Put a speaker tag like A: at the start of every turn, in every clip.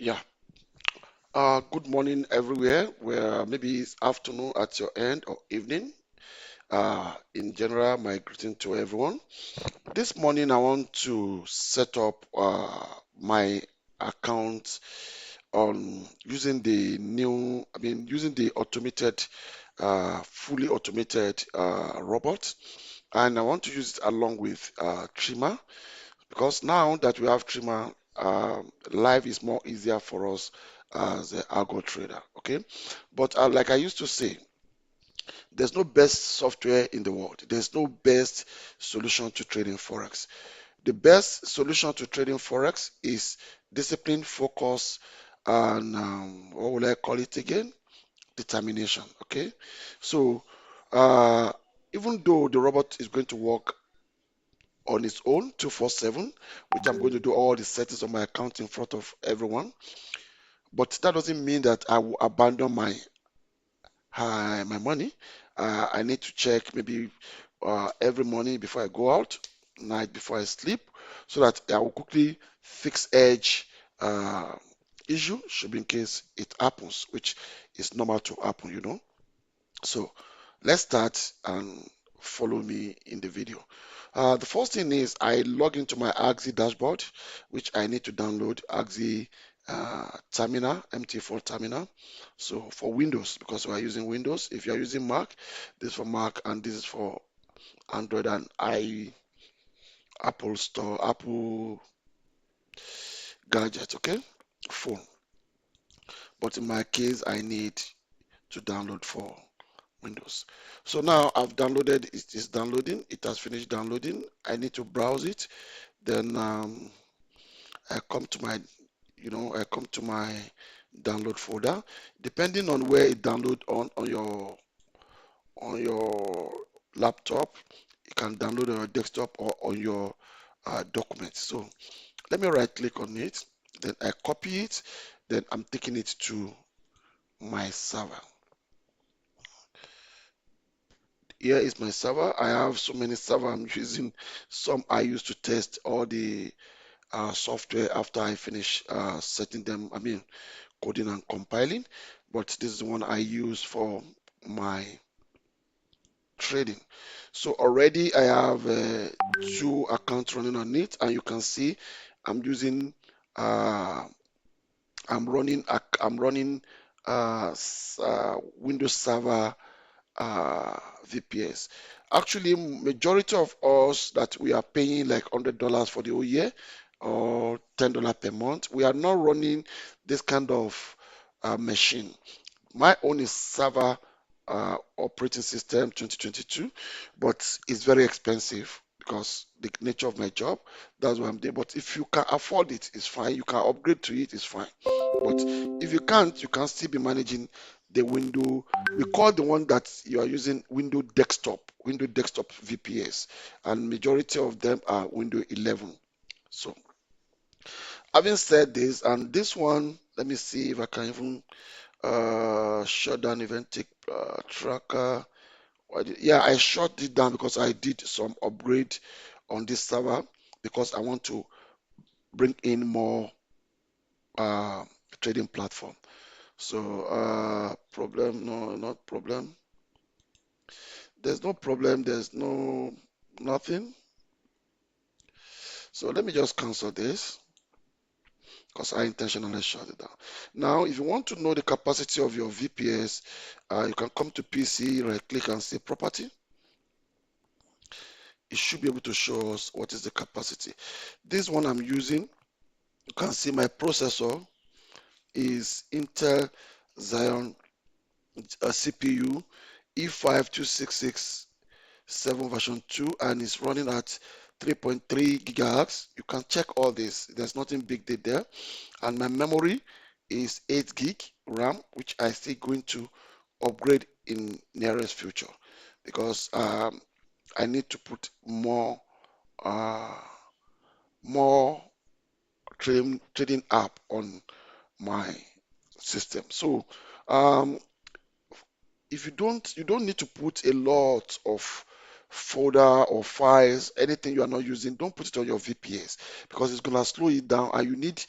A: Yeah. Good morning everywhere, where maybe it's afternoon at your end or evening. In general, my greeting to everyone. This morning, I want to set up my account on using using the fully automated robot, and I want to use it along with Trimmer because now that we have Trimmer, life is more easier for us as an algo trader. Okay, but like I used to say, there's no best software in the world. There's no best solution to trading forex. The best solution to trading forex is discipline, focus, and what will I call it again? Determination. Okay, so uh, even though the robot is going to work on its own 24/7, which I'm going to do all the settings on my account in front of everyone. But that doesn't mean that I will abandon my money. I need to check maybe every morning before I go out, night before I sleep, so that I will quickly fix edge uh, issue should be in case it happens, which is normal to happen. So let's start and follow me in the video. The first thing is I log into my Axie dashboard, which I need to download Axie terminal, MT4 terminal. So for Windows, because we are using Windows. If you are using Mac, this is for Mac and this is for Android and Apple Store, Apple gadget, okay? Phone. But in my case, I need to download for Windows. So now I've downloaded, it is downloading, it has finished downloading. I need to browse it. Then I come to my download folder. Depending on where it download on your laptop, you can download on your desktop or on your documents. So let me right click on it. Then I copy it. Then I'm taking it to my server. Here is my server. I have so many server I'm using. Some I use to test all the software after I finish setting them, coding and compiling. But this is the one I use for my trading. So already I have two accounts running on it, and you can see I'm using uh, I'm running Windows Server VPS. Actually, majority of us that we are paying like $100 for the whole year or $10 per month, we are not running this kind of machine. My own is server operating system 2022, but it's very expensive because the nature of my job. That's what I'm doing. But if you can afford it, it's fine. You can upgrade to it, it's fine. But if you can't, you can still be managing the window. We call the one that you are using Window Desktop VPS, and majority of them are Window 11. So, having said this, and this one, let me see if I can even shut down event take tracker. Yeah, I shut it down because I did some upgrade on this server because I want to bring in more uh, trading platform. So problem, no, not problem. There's no problem. There's no nothing. So let me just cancel this because I intentionally shut it down. Now, if you want to know the capacity of your VPS, you can come to PC, right click and say property. It should be able to show us what is the capacity. This one I'm using, you can see my processor is Intel Xeon CPU E5-2667 version 2 and it's running at 3.3 gigahertz. You can check all this. There's nothing big there. And my memory is 8 gig RAM, which I still going to upgrade in nearest future because I need to put uh, more trading app on my system. So um, if you don't need to put a lot of folder or files, anything you are not using, don't put it on your VPS because it's gonna slow it down, and you need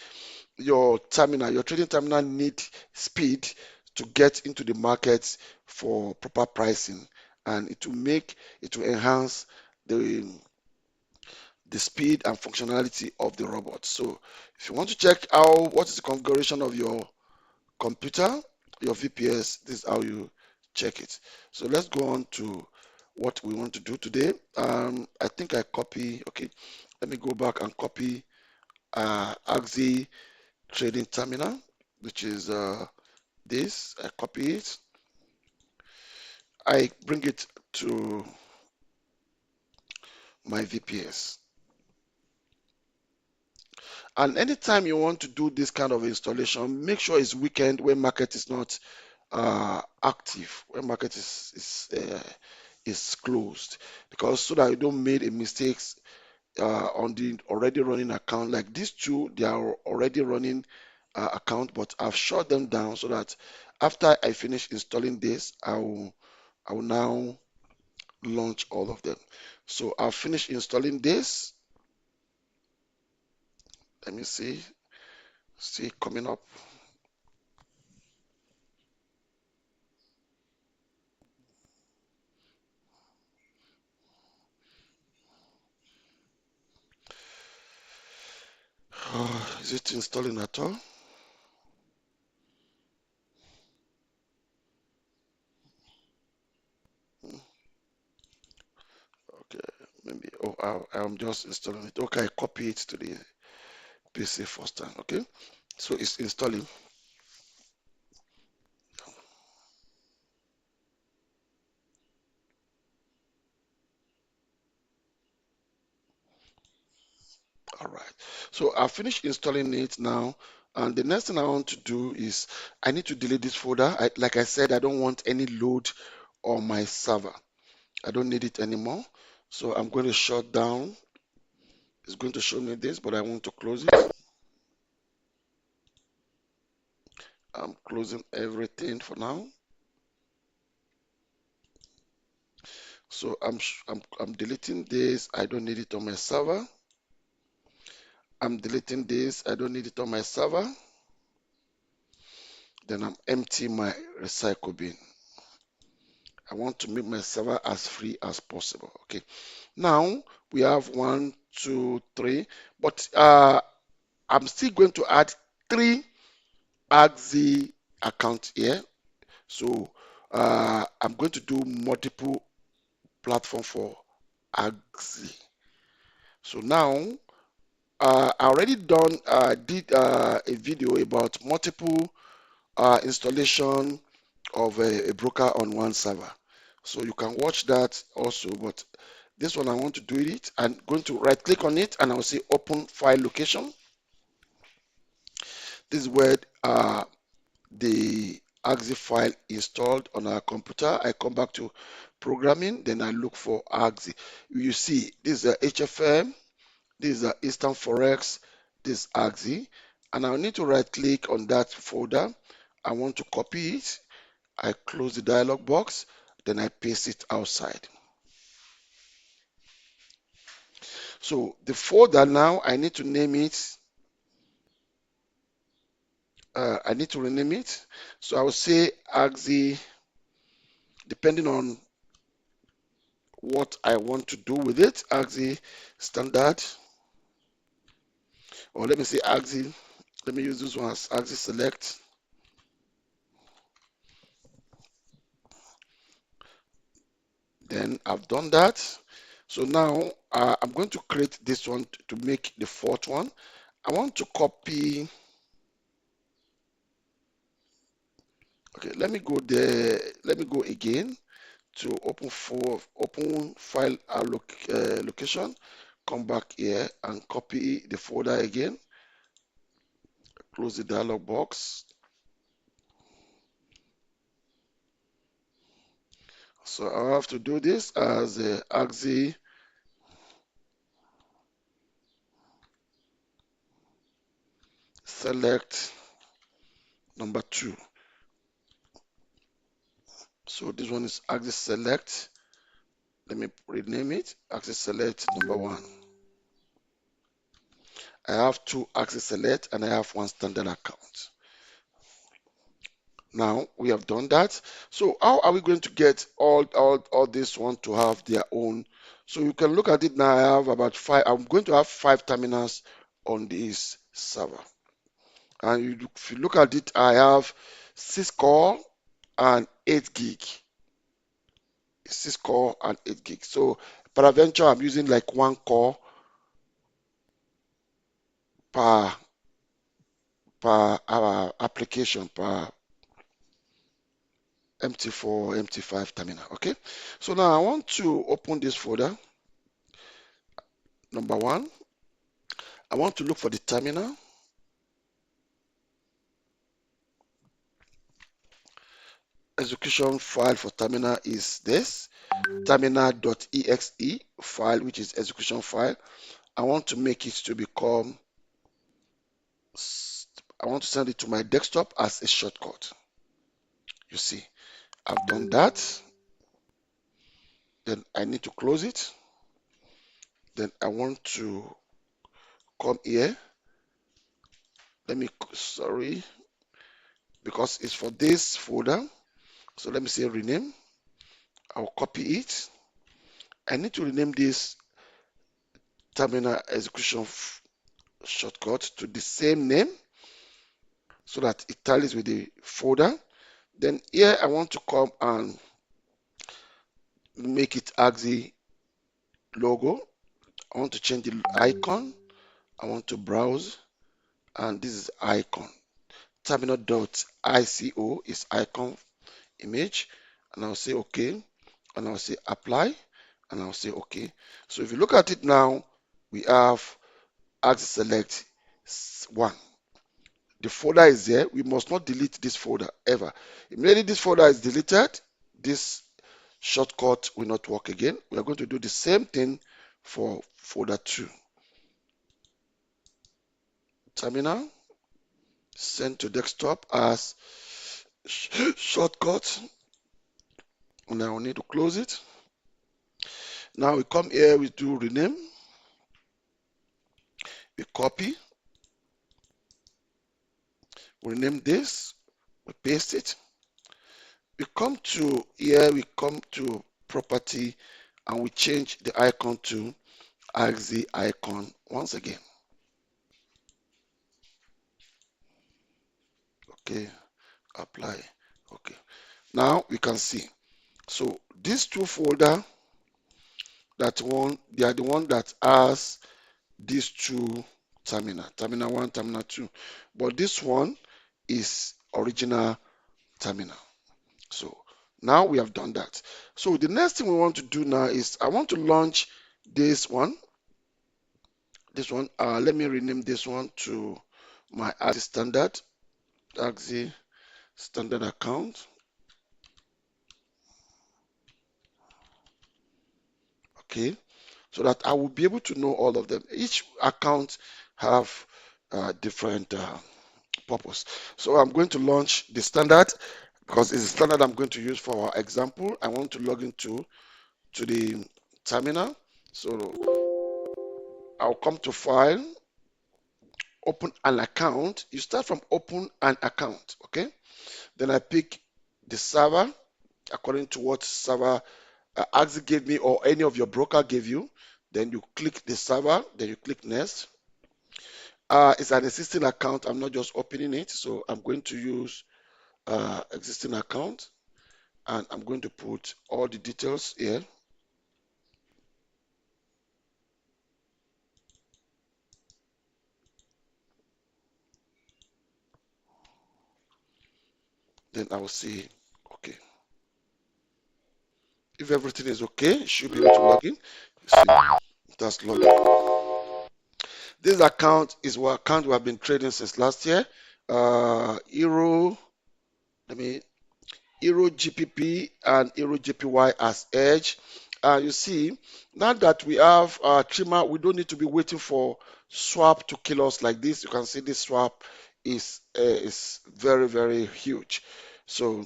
A: your terminal, your trading terminal need speed to get into the markets for proper pricing, and it will enhance the the speed and functionality of the robot. So if you want to check out what is the configuration of your computer, your VPS, this is how you check it. So let's go on to what we want to do today. I think I copy, okay, let me go back and copy Axie trading terminal, which is this. I copy it, I bring it to my VPS. And anytime you want to do this kind of installation, make sure it's weekend when market is not active, when market is closed, because so that you don't make a mistakes on the already running account. Like these two, they are already running account, but I've shut them down so that after I finish installing this, I will now launch all of them. So I'll finish installing this. Let me see coming up. Is it installing at all? Okay, maybe. Oh, I'm just installing it. Okay, I copy it to the PC first time. Okay, so it's installing. All right. So I finished installing it now. And the next thing I want to do is I need to delete this folder. Like I said, I don't want any load on my server. I don't need it anymore. So I'm going to shut down. It's going to show me this, but I want to close it. I'm closing everything for now. So I'm deleting this. I don't need it on my server. I'm deleting this. I don't need it on my server. Then I'm emptying my recycle bin. I want to make my server as free as possible. Okay. Now we have 1, 2, 3, but I'm still going to add 3 Axie account here. So I'm going to do multiple platform for Axie. So now I already did a video about multiple installation of a broker on one server. So you can watch that also, but this one I want to do it. I'm going to right click on it and I'll say open file location. This is where the Axie file installed on our computer. I come back to programming, then I look for Axie. You see, this is a HFM, this is a Eastern Forex, this is Axie, and I need to right click on that folder. I want to copy it. I close the dialog box, then I paste it outside. So the folder now, I need to name it. I need to rename it. So I will say Axie, depending on what I want to do with it. Axie standard, or let me say Axie. Let me use this one as Axie select. Then I've done that. So now I'm going to create this one to make the fourth one. I want to copy. Okay, let me go there. Let me go again to open file location. Come back here and copy the folder again. Close the dialog box. So I have to do this as Axie select number 2. So this one is Axis select. Let me rename it Axis select number 1. I have two Axis Select, and I have one standard account. Now we have done that. So how are we going to get all this one to have their own? So you can look at it now. I have about five. I'm going to have 5 terminals on this server. And if you look at it, I have 6 core and 8 gig. 6 core and 8 gig. So peradventure, I'm using like 1 core per application, per MT4, MT5 terminal. Okay. So now I want to open this folder. Number one, I want to look for the terminal. Execution file for terminal is this terminal.exe file, which is execution file. I want to make it to become, I want to send it to my desktop as a shortcut. You see, I've done that. Then I need to close it. Then I want to come here. Sorry, because it's for this folder. So let me say rename. I'll copy it. I need to rename this terminal execution shortcut to the same name so that it tallies with the folder. Then here I want to come and make it Axie logo. I want to change the icon. I want to browse, and this is icon. Terminal.ico is icon image, and I'll say OK, and I'll say apply, and I'll say OK. So if you look at it now, we have Axis Select 1. The folder is there. We must not delete this folder ever. Immediately this folder is deleted, this shortcut will not work again. We are going to do the same thing for folder 2. Terminal, send to desktop as shortcut, and I will need to close it. Now we come here, we do rename, we copy, we rename this, we paste it. We come to here, we come to property, and we change the icon to Axie icon once again. Okay, apply. Okay, now we can see. So these two folder, they are the one that has these two terminal 1, terminal 2. But this one is original terminal. So now we have done that. So the next thing we want to do now is I want to launch this one. Let me rename this one to my Axie standard account. Okay, so that I will be able to know all of them. Each account have different purpose. So I'm going to launch the standard because it's the standard I'm going to use for our example. I want to log into the terminal. So I'll come to file, open an account. You start from open an account, okay? Then I pick the server according to what server Axie gave me or any of your broker gave you. Then you click the server, then you click next. It's an existing account. I'm not just opening it, so I'm going to use existing account, and I'm going to put all the details here. Then I will see, okay. If everything is okay, you should be able to log in. You see, that's login. This account is what account we have been trading since last year. Euro, Euro GPP and Euro JPY as Edge. You see, now that we have trimmer, we don't need to be waiting for swap to kill us like this. You can see this swap is very, very huge. So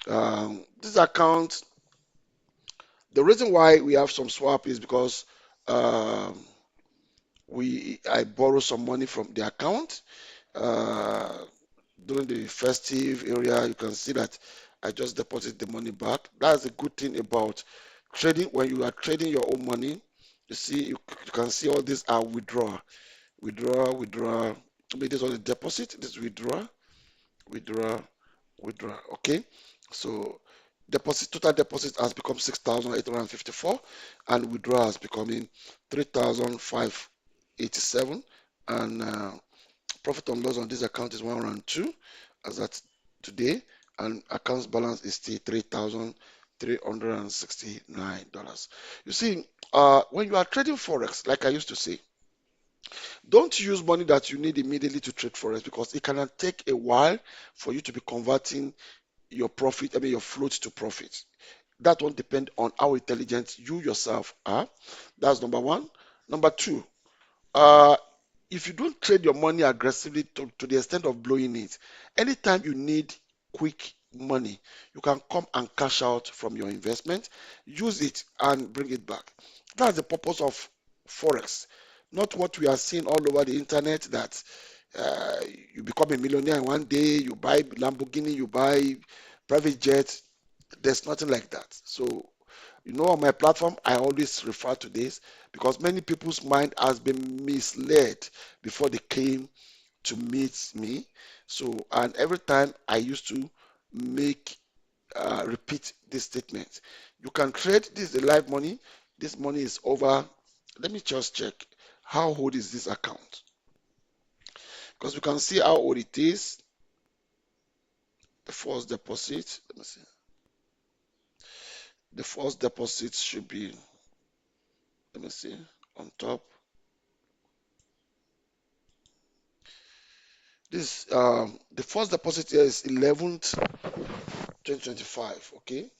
A: this account, the reason why we have some swap is because I borrow some money from the account. Uh, During the festive area, you can see that I just deposit the money back. That's the good thing about trading. When you are trading your own money, you see, you can see all these are withdrawal, withdrawal. Maybe this was a deposit, this withdrawal, withdrawal, withdrawal. Okay, so total deposit has become 6,854, and withdrawal has becoming 3,587, and profit and loss on this account is 102 as at today, and accounts balance is still $3,369. You see, when you are trading forex, like I used to say, don't use money that you need immediately to trade forex, because it can take a while for you to be converting your profit, I mean your float to profit. That won't depend on how intelligent you yourself are. That's number one. Number two, uh, if you don't trade your money aggressively to the extent of blowing it, anytime you need quick money, you can come and cash out from your investment, use it and bring it back. That's the purpose of Forex, not what we are seeing all over the internet that uh, you become a millionaire in one day, you buy Lamborghini, you buy private jet. There's nothing like that. So on my platform, I always refer to this because many people's mind has been misled before they came to meet me. So, and every time I used to repeat this statement. You can trade. This is the live money. This money is over. Let me just check. How old is this account? Because we can see how old it is. The first deposit. Let me see. The first deposit should be, let me see, on top. The first deposit here is 11th 2025. Okay,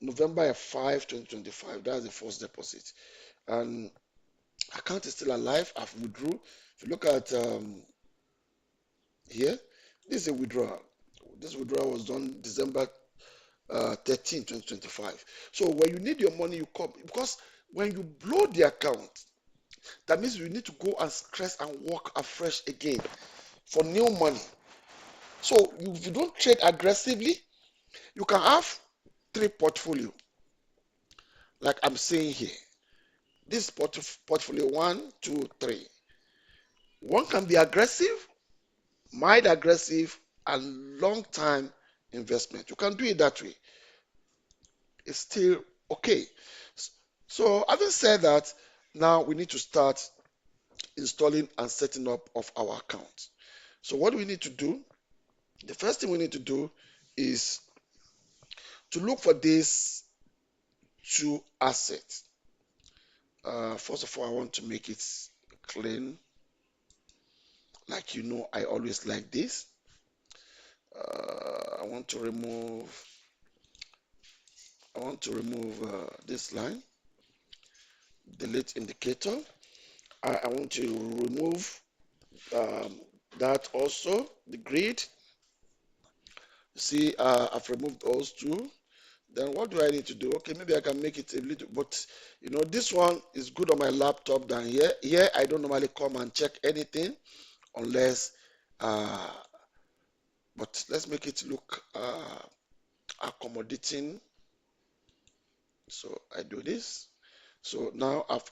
A: November 5 2025. That's the first deposit, and account is still alive. I've withdrew. If you look at here, this is a withdrawal. This withdrawal was done December 13 2025. So when you need your money, you come, because when you blow the account, that means you need to go and stress and work afresh again for new money. So if you don't trade aggressively, you can have three portfolio, like I'm saying here. This portfolio 1, 2, 3. One can be aggressive, mild aggressive, and long time investment. You can do it that way. It's still okay. So having said that, now we need to start installing and setting up of our account. So what do we need to do? The first thing we need to do is to look for these two assets. First of all, I want to make it clean. Like I always like this. I want to remove this line, delete indicator. I want to remove that also, the grid. See, I've removed those two. Then what do I need to do? Okay, maybe I can make it a little, but this one is good on my laptop than here. Here, I don't normally come and check anything unless, but let's make it look accommodating. So I do this. So now I've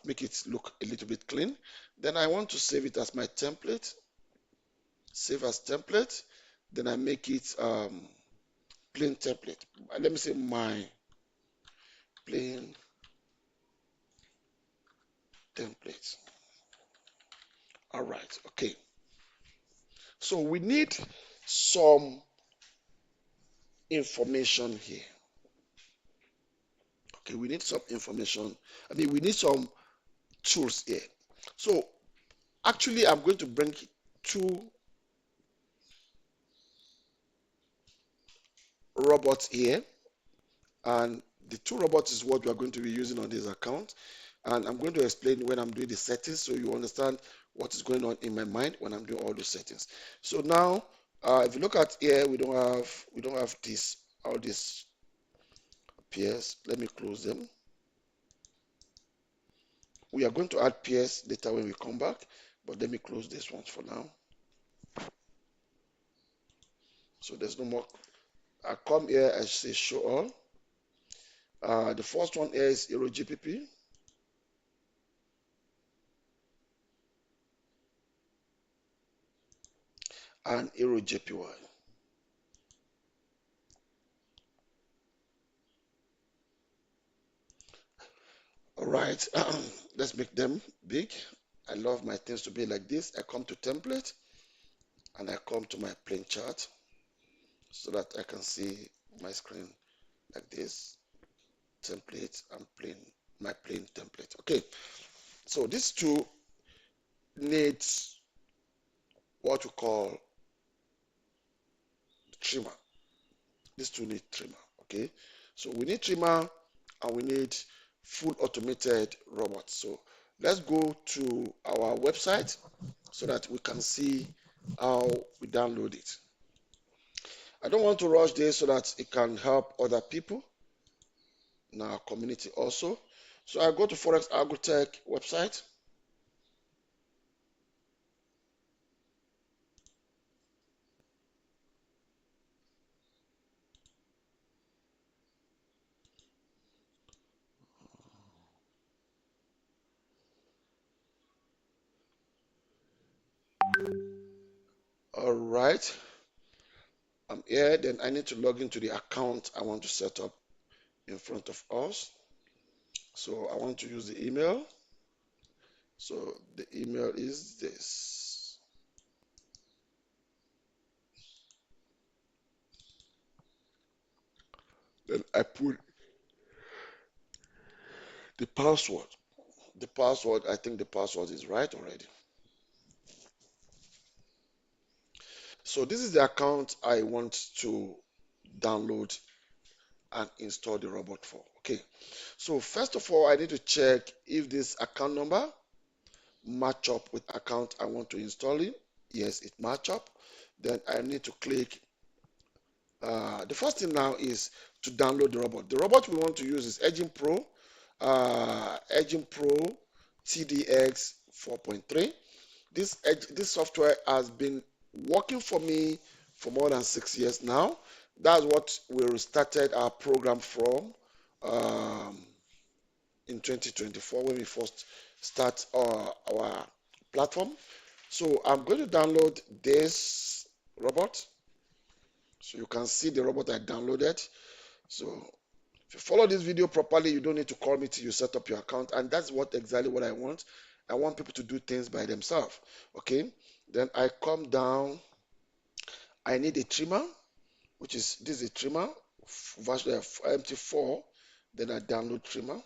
A: make it look a little bit clean. Then I want to save it as my template. Save as template. Then I make it plain template. Let me say my plain template. All right. Okay. So we need some information here. Okay, we need some information. We need some tools here. So actually, I'm going to bring two robots here, and the two robots is what we are going to be using on this account. And I'm going to explain when I'm doing the settings so you understand what is going on in my mind when I'm doing all those settings. So now, if you look at here, we don't have this, all these pairs. Let me close them. We are going to add PS later when we come back, but let me close this one for now. So there's no more. I come here, I say show all. The first one here is Euro GPP. And Euro JPY. All right, let's make them big. I love my things to be like this. I come to template and I come to my plain chart so that I can see my screen like this. Template and plain, my plain template. Okay, so these two needs what we call trimmer. These two need trimmer. Okay, so we need trimmer and we need full automated robot. So let's go to our website so that we can see how we download it. I don't want to rush this so that it can help other people in our community also. So I go to Forex Agrotech website. All right, I'm here. Then I need to log into the account I want to set up in front of us. So I want to use the email. So the email is this. Then I put the password. The password, I think the password is right already. So this is the account I want to download and install the robot for. Okay. So first of all, I need to check if this account number match up with account I want to install it. Yes, it match up. Then I need to click. The first thing now is to download the robot. The robot we want to use is HedgingPRO TDX 4.3. This software has been working for me for more than 6 years now. That's what we started our program from in 2024 when we first start our platform. So I'm going to download this robot. So you can see the robot I downloaded. So if you follow this video properly, you don't need to call me till you set up your account. And that's exactly what I want. I want people to do things by themselves. Okay. Then I come down. I need a trimmer, which is this is a trimmer version of MT4. Then I download trimmer.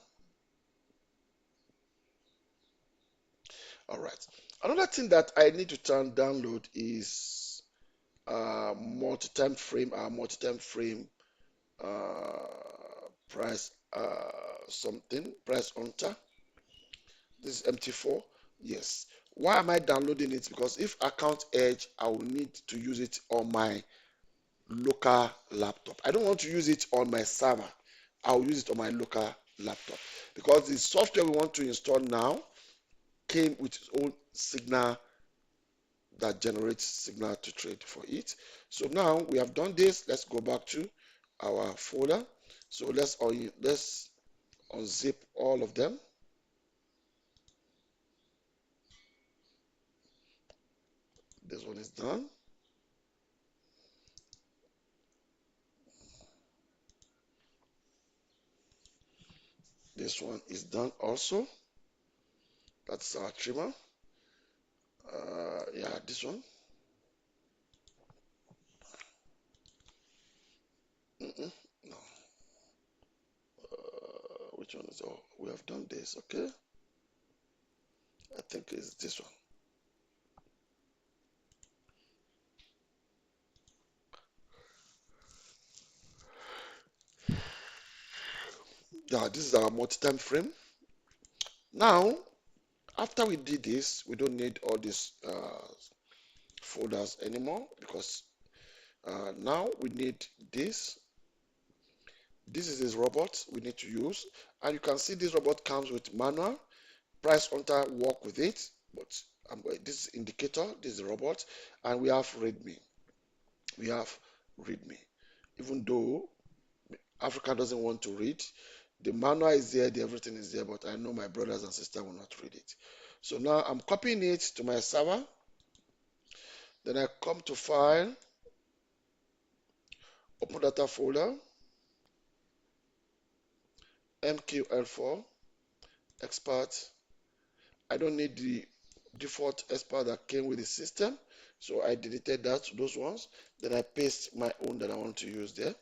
A: All right. Another thing that I need to download is multi-time frame, price something, price hunter. This is MT4. Yes. Why am I downloading it? Because if account Edge, I will need to use it on my local laptop. I don't want to use it on my server. I'll use it on my local laptop because the software we want to install now came with its own signal that generates signal to trade for it. So now we have done this. Let's go back to our folder. So let's unzip all of them. This one is done. This one is done also. That's our trimmer. Yeah, this one. No. Which one is? Oh, we have done this. Okay. I think it's this one. Yeah, this is our multi-time frame. Now, after we did this, we don't need all these folders anymore because now we need this. This is this robot we need to use, and you can see this robot comes with manual, price hunter work with it, but this is indicator, this is the robot, and we have readme. We have readme. Even though Africa doesn't want to read, the manual is there, everything is there, but I know my brothers and sisters will not read it. So now I'm copying it to my server. Then I come to File, Open Data Folder, MQL4, Expert. I don't need the default expert that came with the system, so I deleted those ones. Then I paste my own that I want to use there.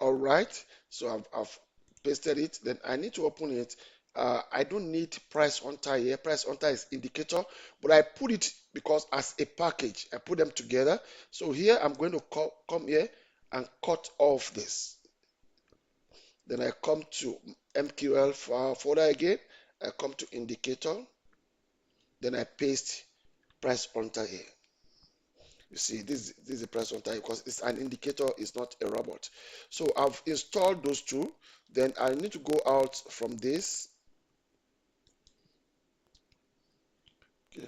A: All right, so I've pasted it. Then I need to open it. I don't need price hunter here. Price hunter is indicator, but I put it because as a package, I put them together. So here I'm going to come here and cut off this. Then I come to MQL folder again. I come to indicator. Then I paste price hunter here. You see, this is a price hunter because it's an indicator, it's not a robot. So I've installed those two. Then I need to go out from this. Okay,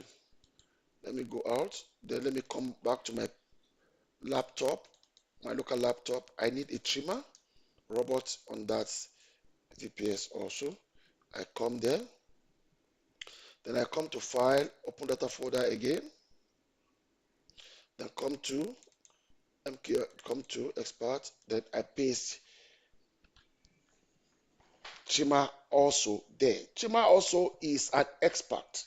A: let me go out. Then let me come back to my laptop, my local laptop. I need a trimmer robot on that VPS also. I come there. Then I come to File, Open Data Folder again. Then come to MQ, come to Expert. Then I paste trimmer also there. Trimmer also is an expert.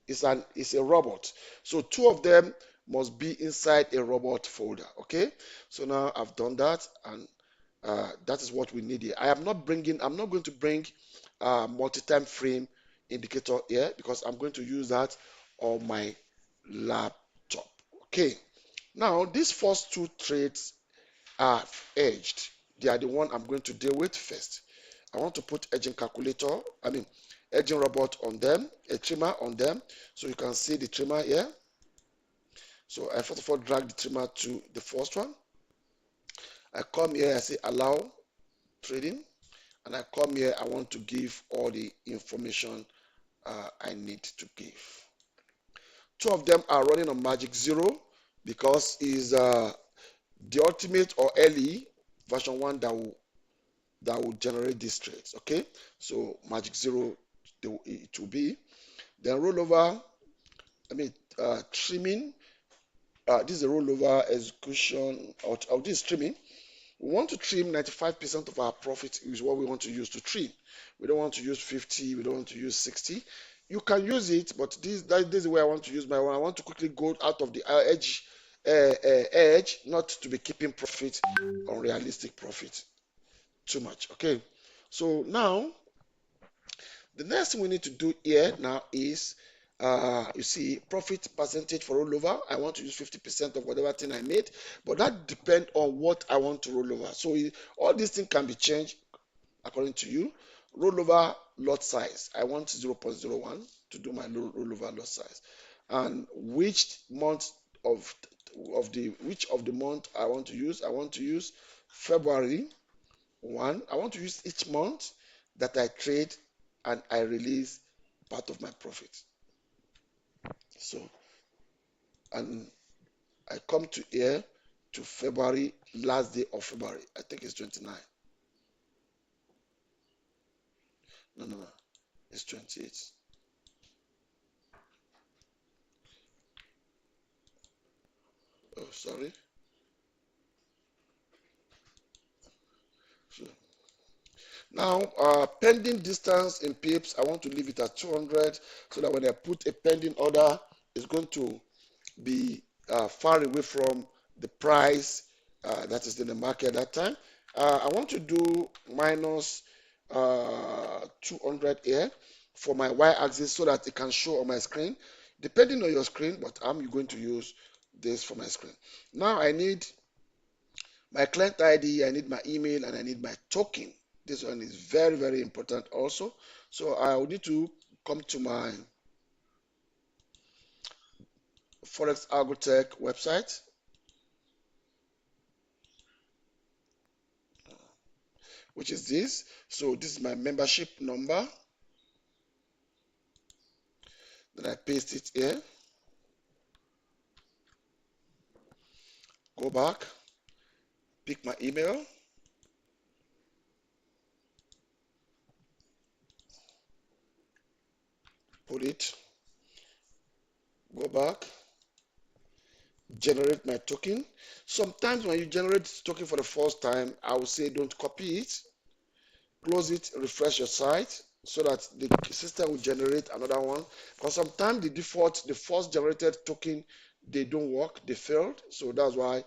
A: It's a robot. So two of them must be inside a robot folder. Okay. So now I've done that, and that is what we need here. I'm not going to bring multi-time frame indicator here because I'm going to use that on my laptop. Okay. Now these first two trades are edged. They are the one I'm going to deal with first. I want to put edging calculator, edging robot on them, a trimmer on them. So you can see the trimmer here. So I first of all drag the trimmer to the first one. I come here, I say allow trading, and I come here, I want to give all the information I need to give. Two of them are running on Magic 0 because is the ultimate or early version 1 that will generate these trades. Okay, so Magic 0 it will be. Then rollover, trimming. This is a rollover execution of this trimming. We want to trim 95% of our profit is what we want to use to trim. We don't want to use 50, we don't want to use 60. You can use it, but this is where I want to use my one. I want to quickly go out of the edge, not to be keeping profit, unrealistic profit too much. Okay, so now the next thing we need to do here now is you see profit percentage for rollover. I want to use 50% of whatever thing I made, but that depends on what I want to roll over. So all these things can be changed according to you. Rollover lot size. I want 0.01 to do my rollover lot size. And which month of the month I want to use? I want to use February 1. I want to use each month that I trade and I release part of my profit. So, and I come to here to February, last day of February. I think it's 29. No, it's 28. Oh, sorry. So, now, pending distance in pips, I want to leave it at 200 so that when I put a pending order, it's going to be far away from the price that is in the market at that time. I want to do minus 200 here for my y-axis so that it can show on my screen, depending on your screen, but I'm going to use this for my screen. Now I need my client ID, I need my email, and I need my token. This one is very, very important also. So I will need to come to my Forex Algotech website, which is this. So this is my membership number. Then I paste it here. Go back, pick my email, put it, go back, generate my token. Sometimes when you generate token for the first time, I will say don't copy it, close it, refresh your site so that the system will generate another one. Because sometimes the default, the first generated token, they don't work, they failed. So that's why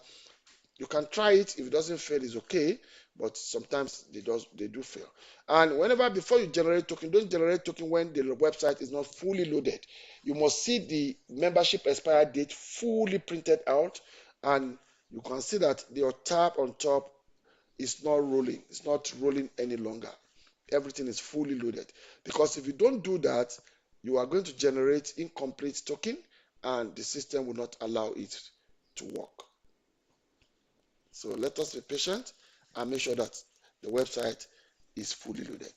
A: you can try it. If it doesn't fail, it's okay. But sometimes they do fail. And whenever before you generate token, don't generate token when the website is not fully loaded. You must see the membership expire date fully printed out, and you can see that your tab on top is not rolling. It's not rolling any longer. Everything is fully loaded. Because if you don't do that, you are going to generate incomplete token, and the system will not allow it to work. So let us be patient and make sure that the website is fully loaded.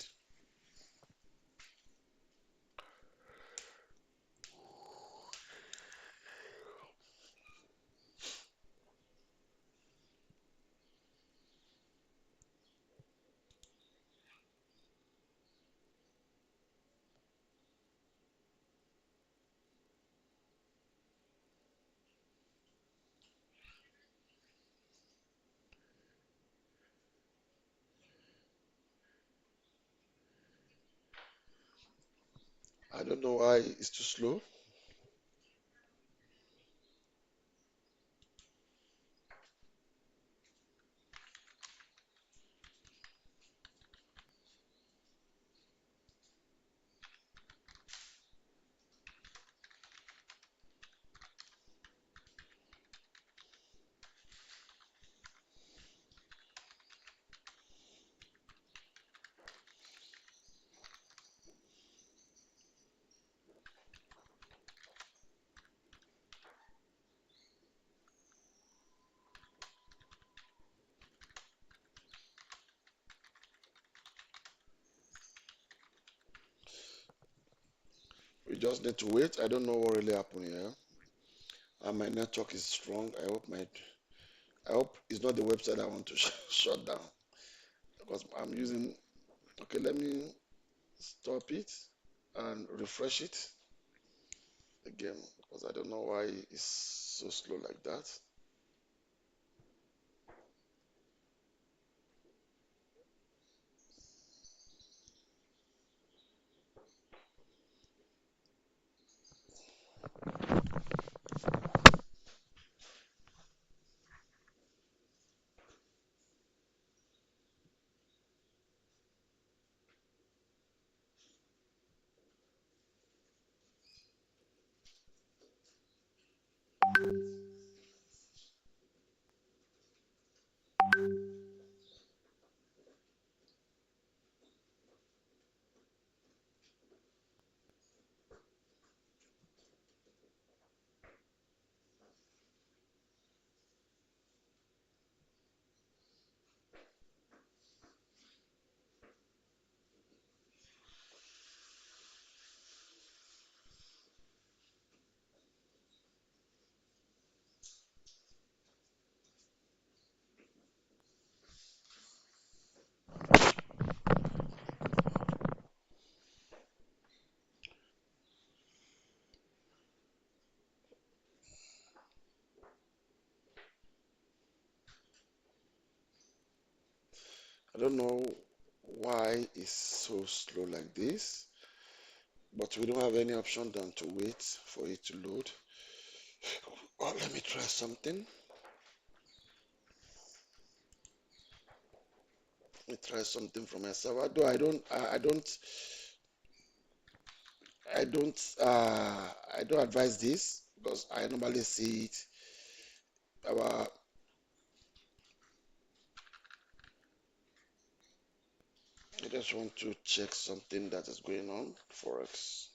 A: I don't know why it's too slow. We just need to wait. I don't know what really happened here. And my network is strong. I hope it's not the website I want to shut down because I'm using. Okay, let me stop it and refresh it again because I don't know why it's so slow like that. I don't know why it's so slow like this, but we don't have any option than to wait for it to load. Oh, let me try something. Let me try something from my server. Though I don't advise this because I normally see it. Our I just want to check something that is going on. Forex.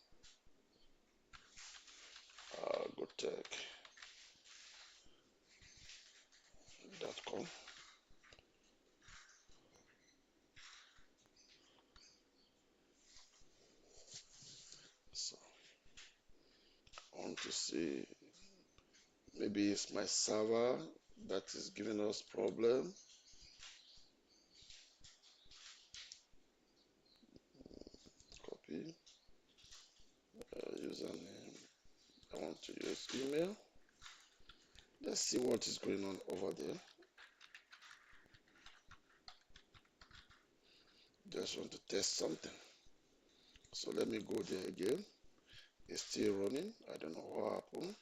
A: GoTech.com. So I want to see, maybe it's my server that is giving us problem. Copy username. I want to use email. Let's see what is going on over there. Just want to test something. So let me go there again. It's still running. I don't know what happened.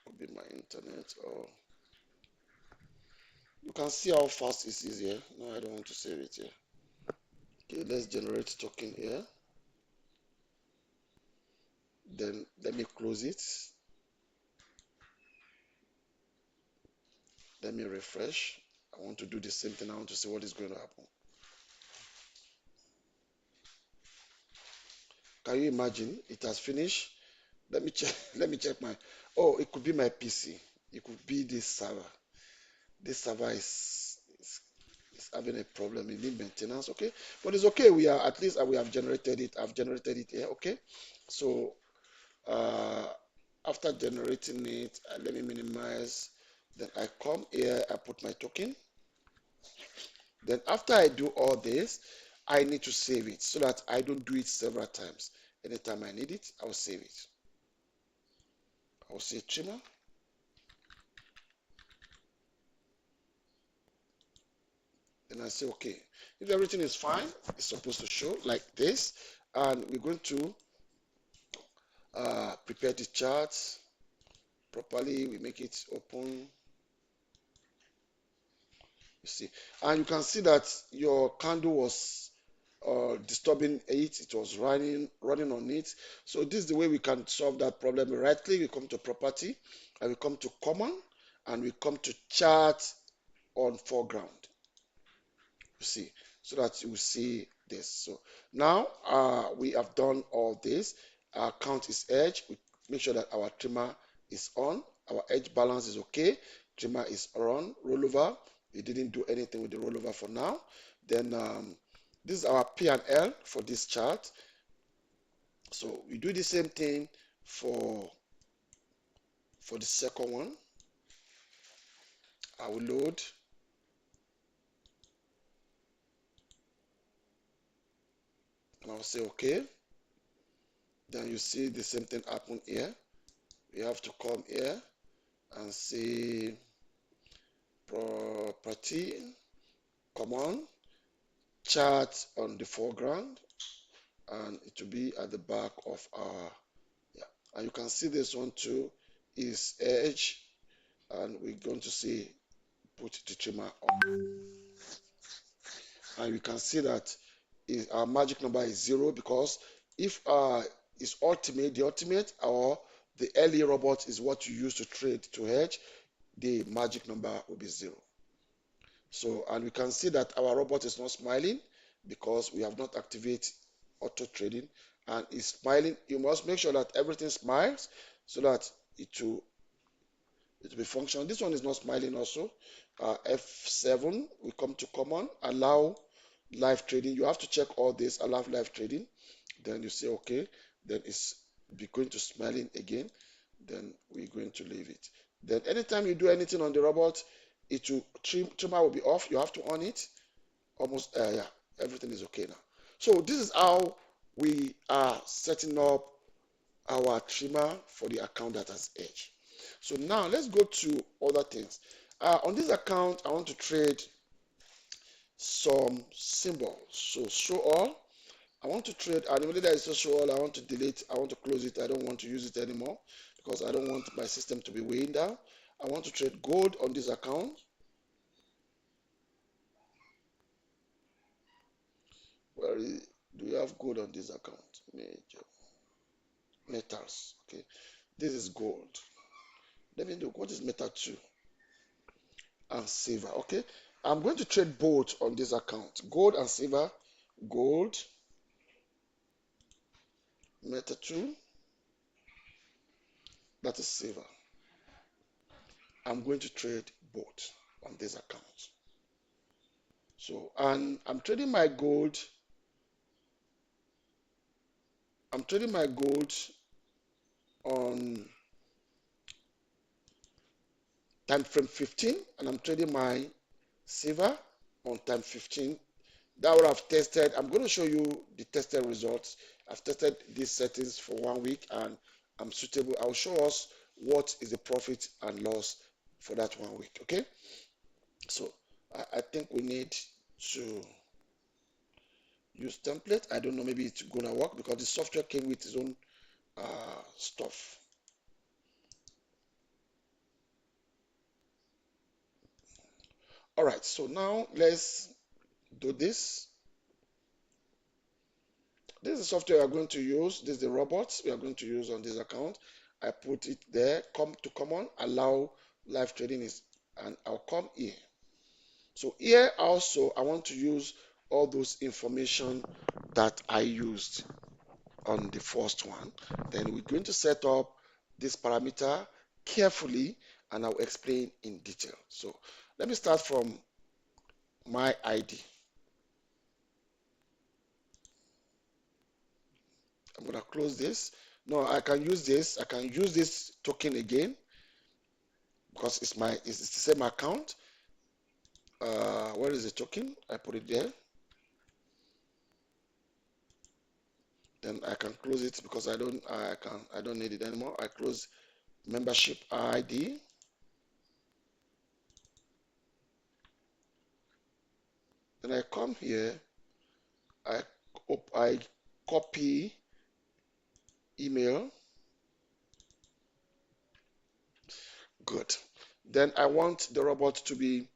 A: Could be my internet, or you can see how fast it is here. No, I don't want to save it here. Okay, let's generate token here. Then let me close it. Let me refresh. I want to do the same thing. I want to see what is going to happen. Can you imagine? It has finished. Let me check. Let me check my. Oh, it could be my PC. It could be this server. This server is having a problem. It needs maintenance. Okay, but it's okay. We are at least we have generated it. I've generated it here. Okay, so uh, after generating it, let me minimize. Then I come here. I put my token. Then after I do all this, I need to save it so that I don't do it several times. Anytime I need it, I'll save it. I'll say trimmer. Then I say, okay, if everything is fine, it's supposed to show like this. And we're going to prepare the chart properly. We make it open. You see, and you can see that your candle was disturbing it. It was running on it. So this is the way we can solve that problem. We right click, we come to property, and we come to common, and we come to chart on foreground. You see, so that you see this. So now we have done all this. Our count is edge. We make sure that our trimmer is on. Our edge balance is okay. Trimmer is on. Rollover. We didn't do anything with the rollover for now. Then this is our P&L for this chart. So we do the same thing for the second one. I will load. And I'll say okay. Then you see the same thing happen here. We have to come here and say property, common, chart on the foreground, and it will be at the back of our, yeah. And you can see this one too is edge, and we're going to say put the trimmer on. And you can see that our magic number is 0 because if it's ultimate, the ultimate or the early robot is what you use to trade to hedge, the magic number will be 0. So, and we can see that our robot is not smiling because we have not activated auto trading, and it's smiling. You must make sure that everything smiles so that it will be functional. This one is not smiling also. F7, we come to common, allow live trading. You have to check all this, allow live trading. Then you say okay, then it's going to smiling again. Then we're going to leave it. Then anytime you do anything on the robot, it will trimmer will be off. You have to on it. Almost yeah, everything is okay now. So this is how we are setting up our trimmer for the account that has edge. So now let's go to other things. On this account, I want to trade some symbols. So show all. I want to trade, and immediately I say show all, I want to delete, I want to close it. I don't want to use it anymore because I don't want my system to be weighing down. I want to trade gold on this account. Do you have gold on this account? Major metals. Okay, this is gold. Let me know what is metal 2 and silver. Okay, I'm going to trade both on this account, gold and silver. Gold, metal 2, that is silver. I'm going to trade both on this account. So, and I'm trading my gold on time frame 15, and I'm trading my silver on time 15. That would have tested. I'm going to show you the tested results. I've tested these settings for 1 week and I'm suitable. I'll show us what is the profit and loss for that 1 week. Okay, so I think we need to use template. I don't know, maybe it's gonna work because the software came with its own stuff. All right, so now let's do this. This is the software we are going to use. This is the robots we are going to use on this account. I put it there. Come to common, allow live trading is, and I'll come here. So here also I want to use all those information that I used on the first one. Then we're going to set up this parameter carefully and I'll explain in detail. So let me start from my ID. I'm going to close this. No, I can use this. I can use this token again because it's the same account. Where is the token? I put it there. Then I can close it because I don't need it anymore. I close membership ID. Then I come here. I copy email. Good. Then I want the robot to be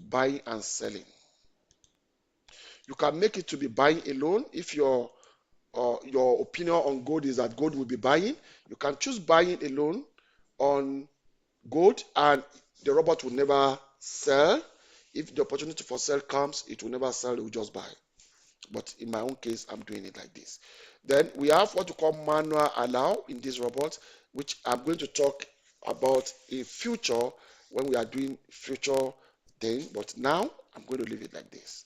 A: buying and selling. You can make it to be buying alone if your opinion on gold is that gold will be buying. You can choose buying alone on gold and the robot will never sell. If the opportunity for sell comes, it will never sell, it will just buy. But in my own case, I'm doing it like this. Then we have what we call manual allow in this robot, which I'm going to talk about in future when we are doing future thing. But now I'm going to leave it like this.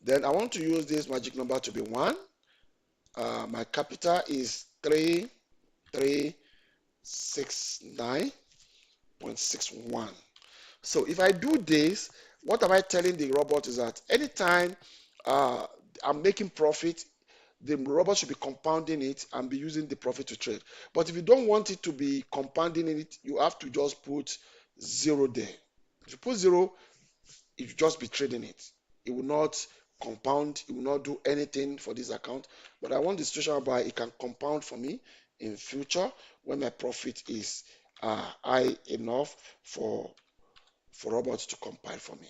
A: Then I want to use this magic number to be 1. My capital is 3369.61. So if I do this, what am I telling the robot is that anytime I'm making profit, the robot should be compounding it and be using the profit to trade. But if you don't want it to be compounding it, you have to just put 0 there. If you put 0, it will just be trading it. It will not compound, it will not do anything for this account. But I want the situation whereby it can compound for me in future when my profit is high enough for robots to compile for me.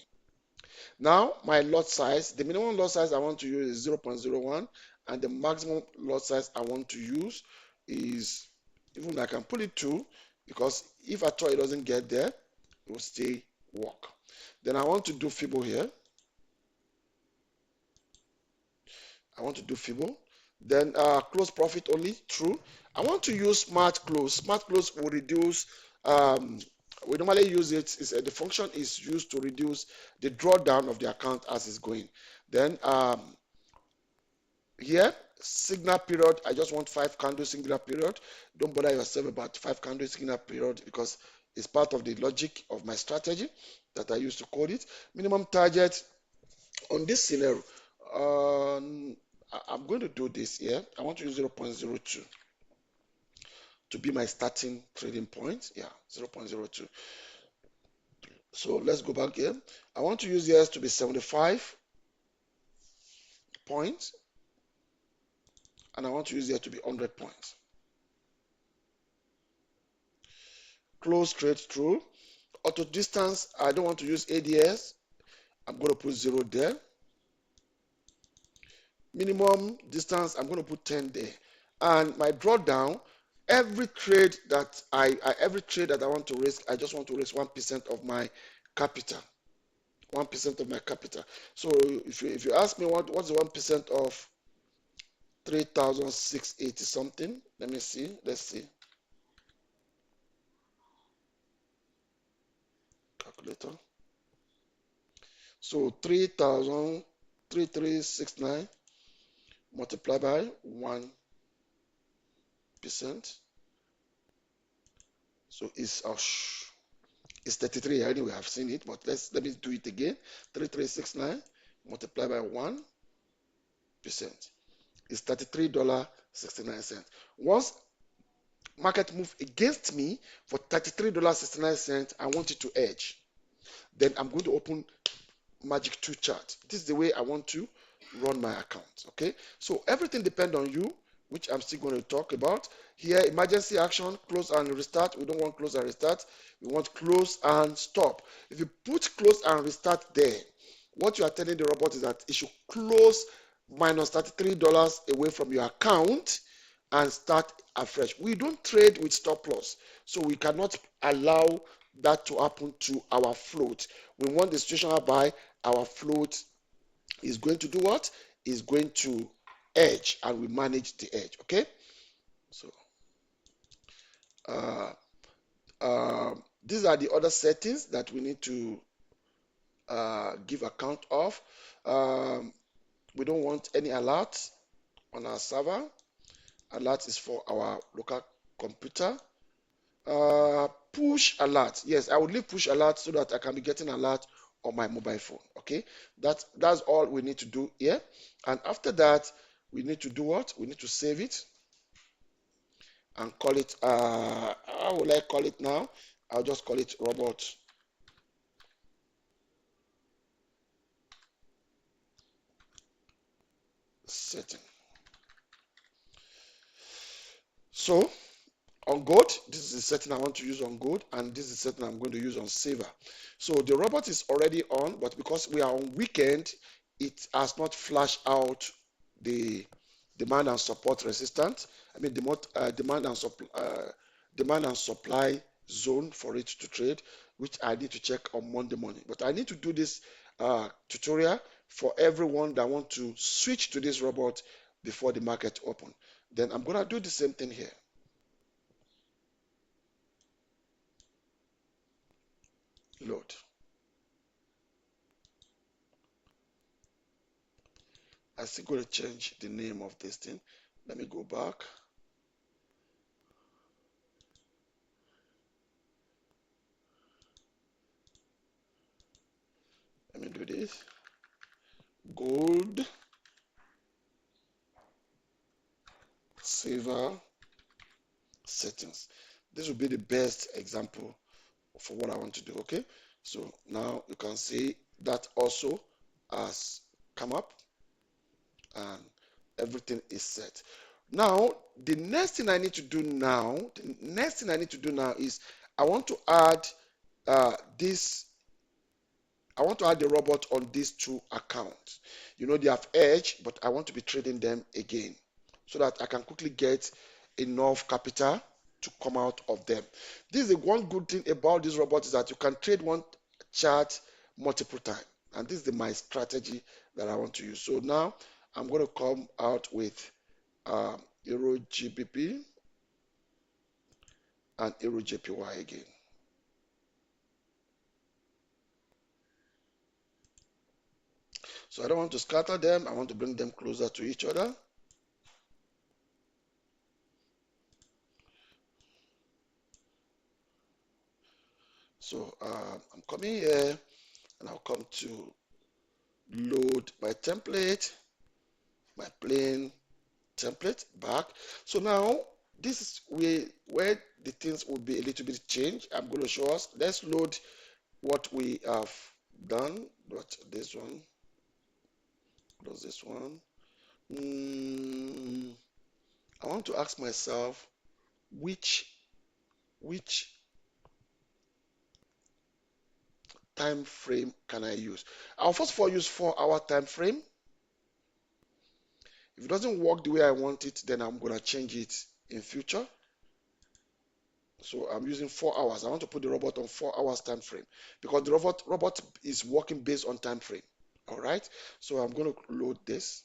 A: Now, my lot size, the minimum lot size I want to use is 0.01, and the maximum lot size I want to use is, even I can put it 2, because if at all it doesn't get there, it will still work. Then I want to do FIBO here. I want to do FIBO. Then close profit only, true. I want to use smart close. Smart close will reduce, we normally use it, the function is used to reduce the drawdown of the account as it's going. Then here, signal period, I just want 5 candle signal period. Don't bother yourself about 5 candle signal period because it's part of the logic of my strategy that I use to code it. Minimum target on this scenario, I'm going to do this here. I want to use 0.02 to be my starting trading point. Yeah, 0.02. So let's go back here. I want to use this to be 75 points. And I want to use here to be 100 points. Close trade through. Auto distance, I don't want to use ADS. I'm going to put 0 there. minimum distance, I'm going to put 10 there. And my drawdown, every trade that every trade that I want to risk, I just want to risk 1% of my capital. 1% of my capital. So if you ask me what's the 1% of 3,680 something, let me see. Let's see. Calculator. So 3,3369 multiplied by 1%. So it's 33 anyway. I've seen it, but let me do it again. 3369 multiplied by 1% is $33.69. Once market move against me for $33.69, I want it to edge. Then I'm going to open magic 2 chart. This is the way I want to run my account. Okay, so everything depends on you, which I'm still going to talk about here. Emergency action, close and restart. We don't want close and restart, we want close and stop. If you put close and restart there, what you are telling the robot is that it should close minus $33 away from your account and start afresh. We don't trade with stop loss, so we cannot allow that to happen to our float. We want the situation whereby our float is going to do what? Is going to edge, and we manage the edge. Okay, so uh, these are the other settings that we need to give account of. We don't want any alert on our server. Alert is for our local computer. Push alert. Yes, I would leave push alert so that I can be getting alert on my mobile phone. Okay, that's all we need to do here. And after that, we need to do what? We need to save it and call it. How will I call it now? I'll just call it robot setting. So on gold, this is the setting I want to use on gold, and this is the setting I'm going to use on silver. So the robot is already on, but because we are on weekend, it has not flashed out the demand and support resistance. I mean, demand and supply zone for it to trade, which I need to check on Monday morning. But I need to do this tutorial for everyone that want to switch to this robot before the market open. Then I'm gonna do the same thing here. Load. I still got to change the name of this thing. Let me go back. Let me do this. Gold, silver settings. This will be the best example for what I want to do. Okay, so now you can see that also has come up and everything is set. Now the next thing I need to do now, is I want to add this. I want to add the robot on these two accounts. You know, they have Edge, but I want to be trading them again so that I can quickly get enough capital to come out of them. This is the one good thing about this robot, is that you can trade one chart multiple times. And this is my strategy that I want to use. So now I'm going to come out with Euro GBP and Euro JPY again. So I don't want to scatter them. I want to bring them closer to each other. So I'm coming here and I'll come to load my template, my plain template back. So now this is where the things will be a little bit changed. I'm going to show us. Let's load what we have done. But this one, close this one. I want to ask myself which time frame can I use? I'll first of all use 4-hour time frame. If it doesn't work the way I want it, then I'm gonna change it in future. So I'm using 4 hours. I want to put the robot on 4 hours time frame because the robot is working based on time frame. All right. So I'm going to load this.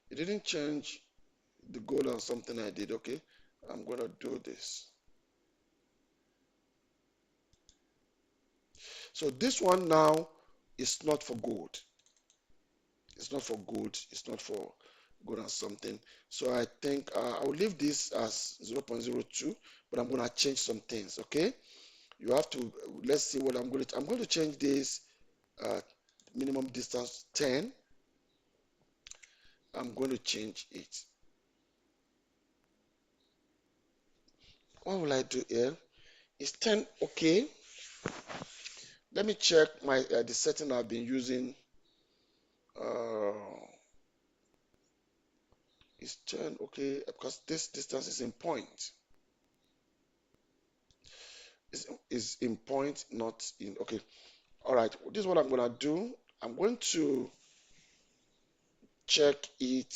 A: It didn't change the goal on something I did. Okay. I'm going to do this. So this one now is not for gold. It's not for gold. It's not for gold and something. So I think I'll leave this as 0.02, but I'm going to change some things. Okay. You have to, let's see what I'm going to change this uh, minimum distance 10. I'm going to change it. What will I do here? Is 10 okay? Let me check my the setting I've been using. Uh, is 10 okay? Because this distance is in point. Is in point, not in. Okay. All right. This is what I'm gonna do. I'm going to check it.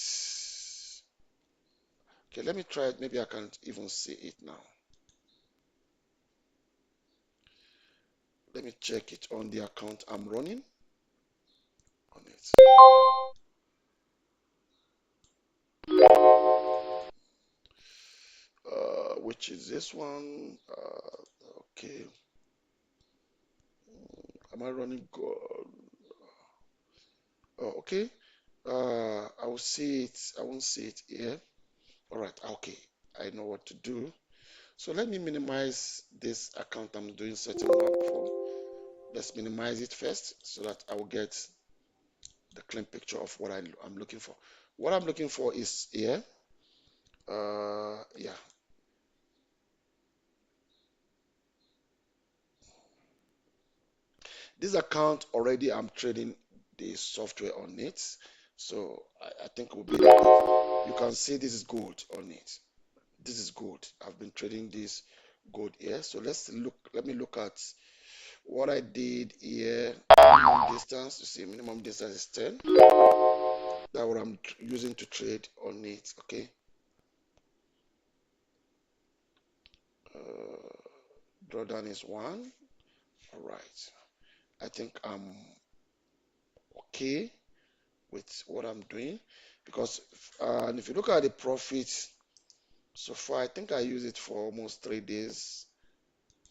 A: Okay. Let me try it. Maybe I can't even see it now. Let me check it on the account I'm running on it. Which is this one. Okay. Am I running gold? Oh, okay. I will see it. I won't see it here. All right. Okay. I know what to do. So let me minimize this account I'm doing setting up for. Let's minimize it first so that I will get the clean picture of what I'm looking for. What I'm looking for is here. Yeah. This account already I'm trading the software on it. So I think it will be good. You can see this is gold on it. This is gold. I've been trading this gold here. So let me look at what I did here. Minimum distance. You see, minimum distance is 10. That's what I'm using to trade on it. Okay. Drawdown is 1. All right. I think I'm okay with what I'm doing because and if you look at the profits so far, I think I use it for almost 3 days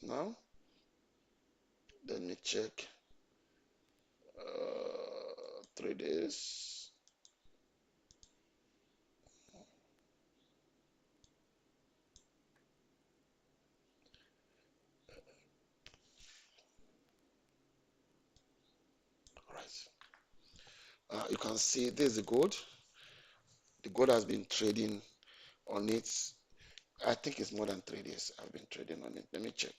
A: now. Let me check. 3 days. All right. You can see this is the gold. The gold has been trading on it. I think it's more than 3 days I've been trading on it. Let me check.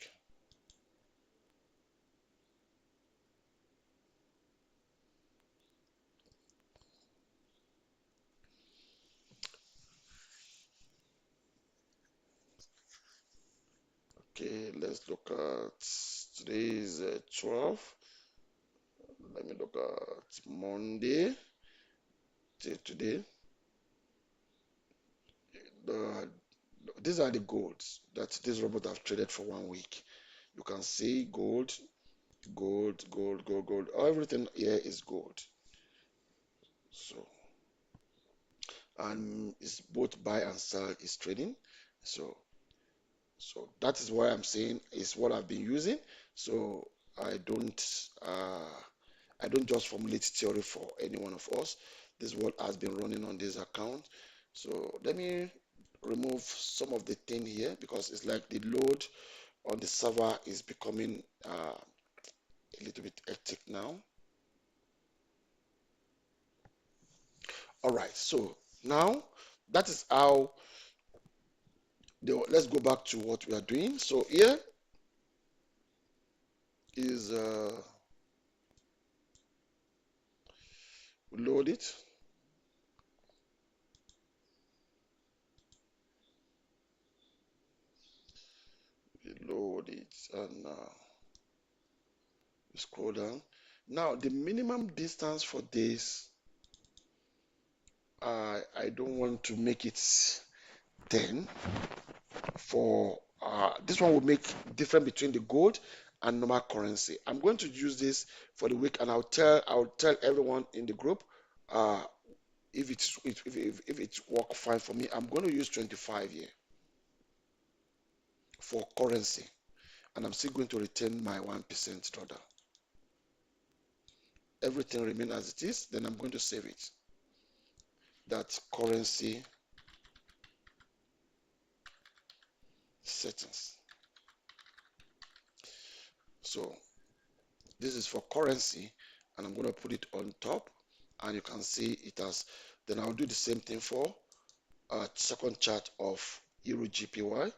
A: Okay, let's look at today is 12. Let me look at Monday till today. The, these are the golds that this robot have traded for 1 week. You can see gold, gold, gold, gold, gold. Everything here is gold. So, and it's both buy and sell is trading. So, so that is why I'm saying is what I've been using. So I don't, uh, I don't just formulate theory for any one of us. This is what has been running on this account. So let me remove some of the thing here because it's like the load on the server is becoming a little bit hectic now. All right, so now that is how let's go back to what we are doing. So here is load it, load it, and scroll down. Now, the minimum distance for this, I don't want to make it 10. For this one will make difference between the gold and normal currency. I'm going to use this for the week, and I'll tell everyone in the group uh, if it's work fine for me. I'm going to use 25 here for currency, and I'm still going to retain my 1% drawdown. Everything remain as it is, then I'm going to save it. That's currency settings. So this is for currency, and I'm going to put it on top, and you can see it has. Then I'll do the same thing for second chart of Euro GPY.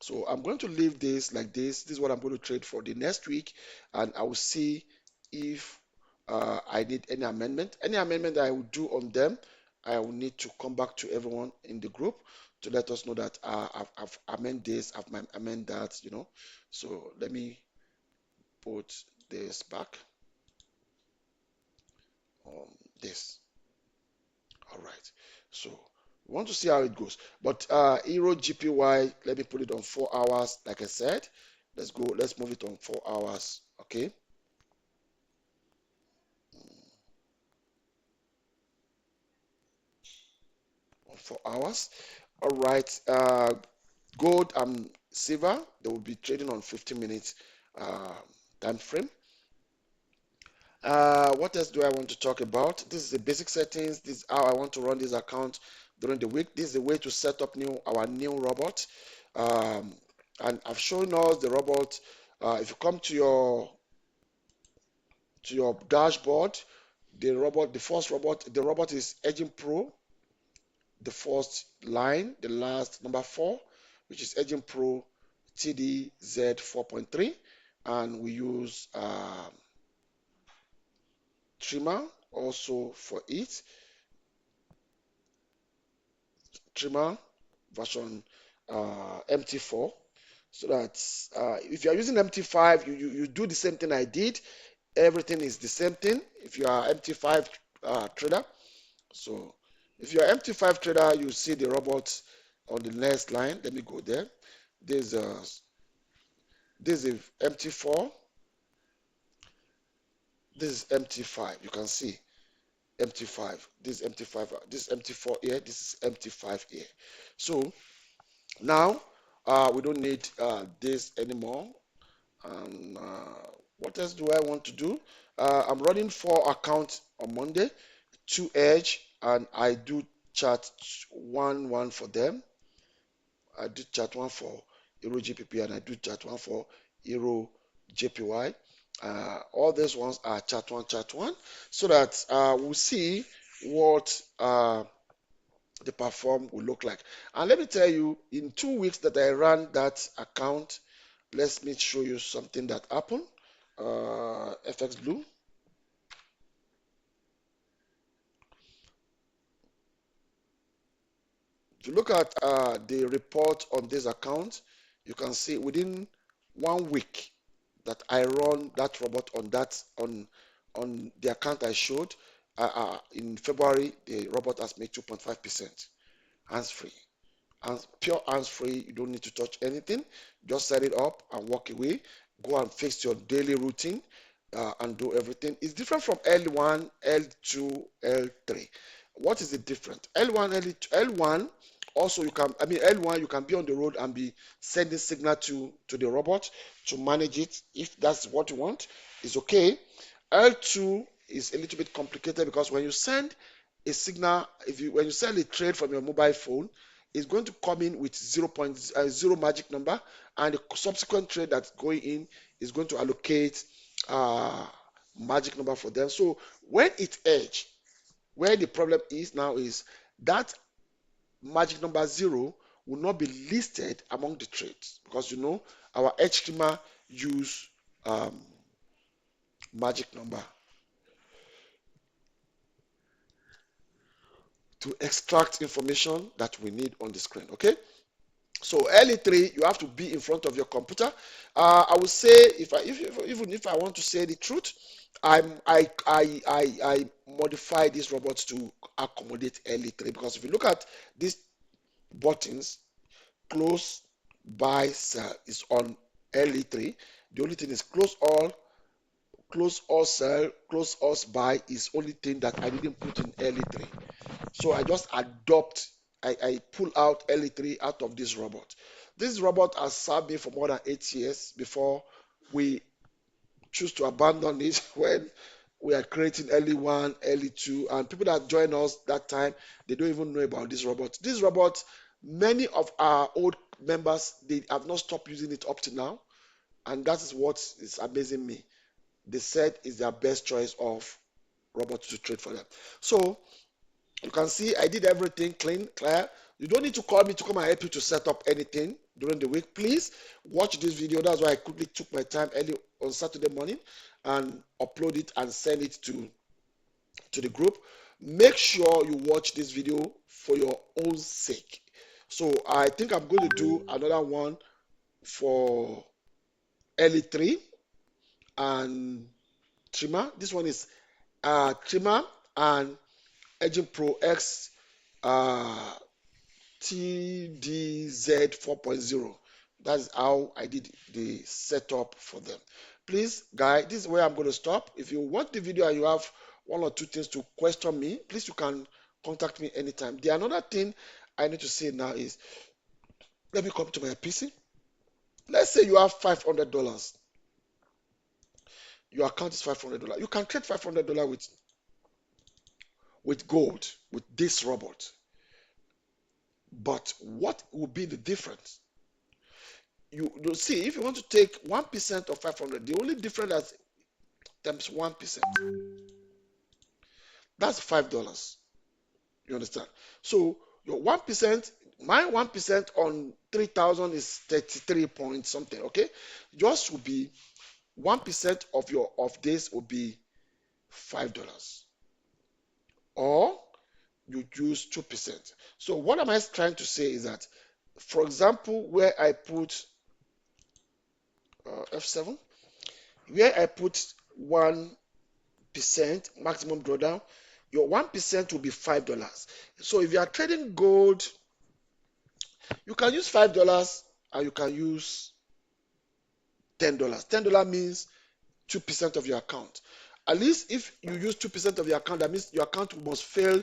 A: So I'm going to leave this like this. This is what I'm going to trade for the next week, and I will see if I need any amendment. Any amendment that I will do on them, I will need to come back to everyone in the group to let us know that I've amended this, I've amended that, you know. So let me put this back on this. All right. So we want to see how it goes. But Euro GPY, let me put it on 4 hours. Like I said, let's go. Let's move it on 4 hours. Okay. On 4 hours. All right. Gold and silver, they will be trading on 15 minutes time frame. What else do I want to talk about? This is the basic settings. This is how I want to run this account during the week. This is the way to set up our new robot. Um, and I've shown us the robot. If you come to your dashboard, the first robot, the robot is Hedging Pro. The first line, the last number 4, which is HedgingPRO-TZD 4.3, and we use trimmer also for it. Trimmer version MT4, so that if you are using MT5, you do the same thing I did. Everything is the same thing if you are MT5 trader. So if you are MT5 trader, you see the robot on the next line. Let me go there. There's this is MT4. This is MT5. You can see MT5. This is MT5. This is MT4 here. This is MT5 here. So now we don't need this anymore. And what else do I want to do? I'm running 4 accounts on Monday, 2 Edge, and I do chart one for them. I do chart 1 for Euro GPP, and I do chart 1 for Euro JPY. All these ones are chart 1, so that we'll see what the perform will look like. And let me tell you, in 2 weeks that I ran that account, let me show you something that happened. FX Blue. If you look at the report on this account, you can see within 1 week that I run that robot on the account I showed in February, the robot has made 2.5% hands-free. And pure hands-free, you don't need to touch anything. Just set it up and walk away. Go and fix your daily routine and do everything. It's different from L1, L2, L3. What is the difference? L1, L2, L1 also L1 you can be on the road and be sending signal to the robot to manage it. If that's what you want, it's okay. L2 is a little bit complicated because when you send a signal, when you send a trade from your mobile phone, it's going to come in with 0.0 magic number, and the subsequent trade that's going in is going to allocate magic number for them. So when it edge, where the problem is now is that magic number 0 will not be listed among the trades, because our edge schema use magic number to extract information that we need on the screen. Okay, So early trade, you have to be in front of your computer. I would say, even if I want to say the truth, I modify these robots to accommodate early trade, because if you look at these buttons, close, buy, sell is on early trade. The only thing is close all, sell, close all, buy is only thing that I didn't put in early trade. So I just I pull out L3 out of this robot. This robot has served me for more than 8 years before we choose to abandon it when we are creating early one, early two, and people that join us that time, they don't even know about this robot. This robot, many of our old members, they have not stopped using it up to now, and that is what is amazing me. They said it's their best choice of robot to trade for them. So you can see I did everything clear. You don't need to call me to come and help you to set up anything during the week. Please watch this video. That's why I quickly took my time early on Saturday morning and upload it and send it to the group. Make sure you watch this video for your own sake. So I think I'm going to do another one for early three and trimmer. This one is trimmer and Edging Pro X uh, TDZ 4.0. That's how I did the setup for them. Please, guys, this is where I'm going to stop. If you watch the video and you have one or two things to question me, please you can contact me anytime. The another thing I need to say now is, let me come to my PC. Let's say you have $500. Your account is $500. You can trade $500 with gold with this robot. But what will be the difference? You see, if you want to take 1% of 500, the only difference is times 1%. That's $5. You understand? So your 1%, my 1% on 3,000 is 33 point something. Okay, just will be 1% of your of this will be $5, or you use 2%. So what am I trying to say is that, for example, where I put F7, where I put 1% maximum drawdown, your 1% will be $5. So if you are trading gold, you can use $5 and you can use $10. $10 means 2% of your account. At least if you use 2% of your account, that means your account must fail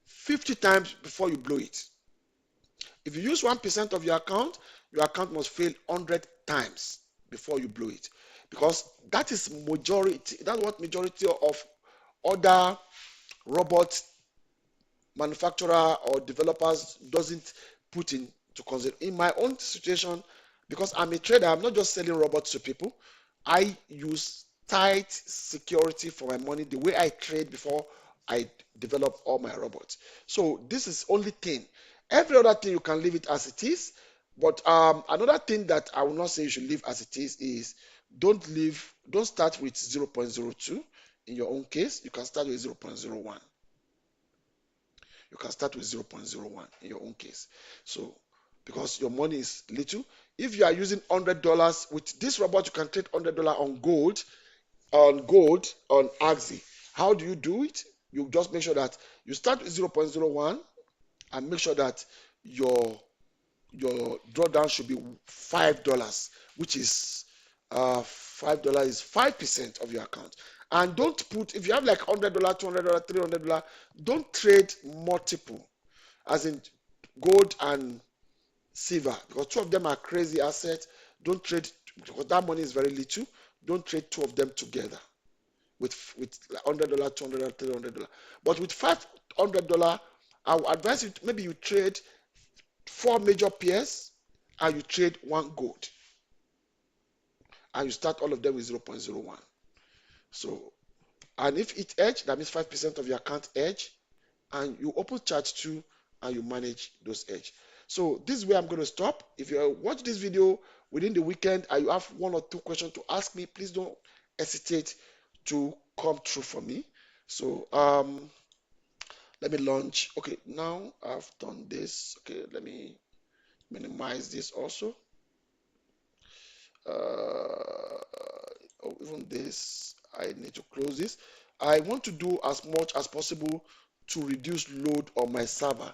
A: 50 times before you blow it. If you use 1% of your account must fail 100 times before you blow it. Because that is majority, that's what majority of other robot manufacturer or developers doesn't put in to consider. In my own situation, because I'm a trader, I'm not just selling robots to people. I use tight security for my money, the way I trade before I develop all my robots. So this is only thing. Every other thing you can leave it as it is. But another thing that I will not say you should leave as it is don't start with 0.02 in your own case. You can start with 0.01. You can start with 0.01 in your own case. So, because your money is little, if you are using $100 with this robot, you can trade $100 on Axie. How do you do it? You just make sure that you start with 0.01 and make sure that your your drawdown should be $5, which is $5 is 5% of your account. And don't put, if you have like $100, $200, $300, don't trade multiple, as in gold and silver, because two of them are crazy assets. Don't trade, because that money is very little. Don't trade two of them together with $100, $200, $300. But with $500, I would advise you maybe you trade four major pairs and you trade one gold, and you start all of them with 0.01. So, and if it edge, that means 5% of your account edge, and you open chart 2 and you manage those edge. So this is where I'm going to stop. If you watch this video within the weekend and you have one or two questions to ask me, please don't hesitate to come through for me. So let me launch. Okay, now I've done this. Okay, let me minimize this also. Uh, Even this, I need to close this. I want to do as much as possible to reduce load on my server.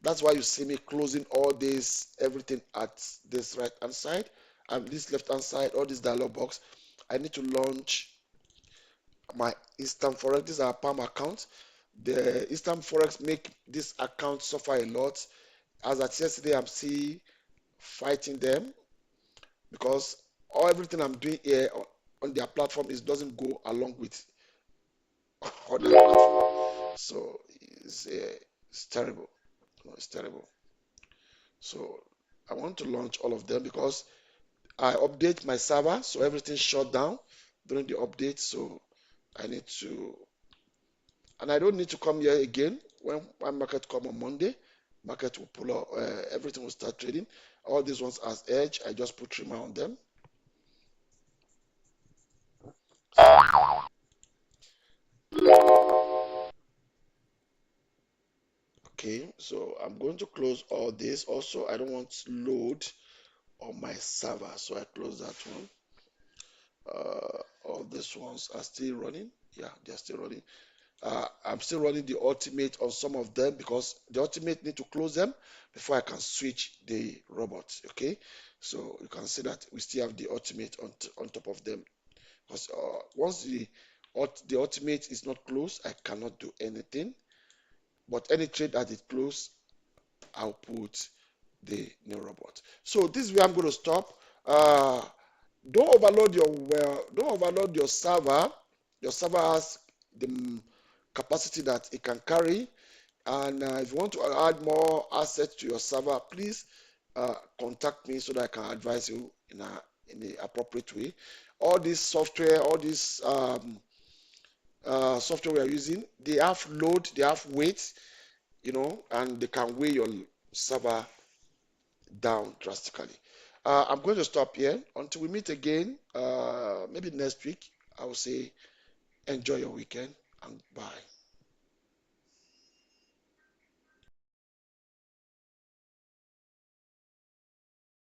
A: That's why you see me closing all this, everything at this right hand side and this left hand side, all this dialog box. I need to launch my instant forex. This is our palm account. The instant forex make this account suffer a lot. As at yesterday, I'm still fighting them because everything I'm doing here on their platform is doesn't go along with other platform. So it's terrible. No, it's terrible. So I want to launch all of them because I update my server, so everything shut down during the update. So I need to, and I don't need to come here again when market come on Monday. Market will pull up, everything will start trading. All these ones as edge, I just put trimmer on them. Okay, so I'm going to close all this. Also, I don't want load on my server, so I close that one. All these ones are still running. Yeah, they're still running. I'm still running the ultimate on some of them because the ultimate need to close them before I can switch the robots. Okay, so you can see that we still have the ultimate on top of them because once the ultimate is not closed, I cannot do anything. But any trade that is closed, I'll put the new robot. So this is where I'm going to stop. Uh, don't overload your server. Your server has the capacity that it can carry. And if you want to add more assets to your server, please contact me so that I can advise you in the appropriate way. All this software, all this software we are using, they have load, they have weight, and they can weigh your server down drastically. I'm going to stop here until we meet again. Maybe next week. I will say enjoy your weekend and bye.